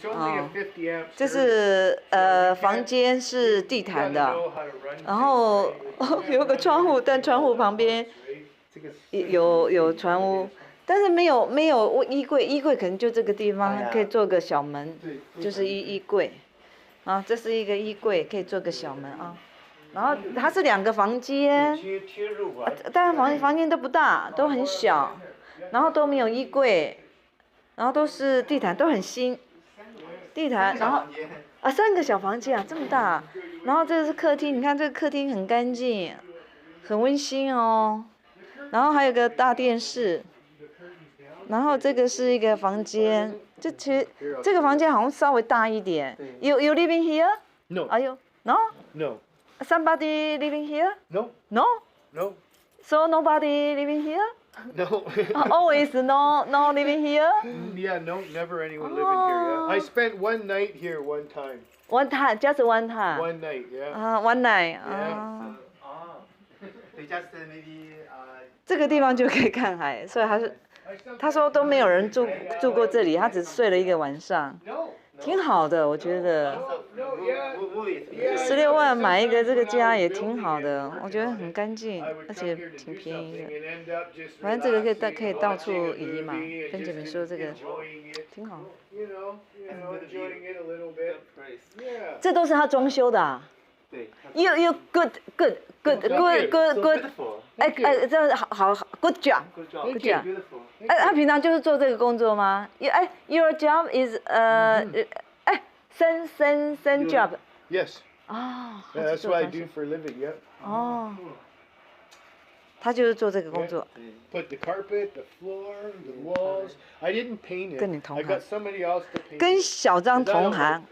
哦，这 这是房间是地毯的，然后有个窗户，但窗户旁边有船屋，但是没有衣柜，衣柜可能就这个地方可以做个小门，就是衣柜，啊，这是一个衣柜，可以做个小门啊。然后它是2个房间，但是房间都不大，都很小，然后都没有衣柜，然后都是地毯，都很新，地毯，然后3个小房间啊，这么大，然后这个是客厅，你看这个客厅很干净，很温馨哦，然后还有个大电视，然后这个是一个房间，其实这个房间好像稍微大一点。You living here? No. Are you? No? No. Somebody living here? No. No? No. So nobody living here? No. Always no living here? Yeah, no, never anyone living here. Yeah. I spent one night here one time. One time, just one time. One night, yeah. One night. Yeah. They just maybe 这个地方就可以看海，所以他说都没有人住过这里，他只睡了1个晚上，挺好的，我觉得。16万买一个这个家也挺好的，我觉得很干净，而且挺便宜的。反正这个可以到处移嘛，跟姐妹说这个挺好。这都是他装修的啊。You good。这好 good job。他平常就是做这个工作吗？Your job is same job。Yes. 哦。Yeah, that's what I do for a living. Yeah. 哦。他就是做这个工作。Put the carpet, the floor, the walls. I didn't paint it. 跟你同 I 行。got somebody else to paint it. 跟小张同行。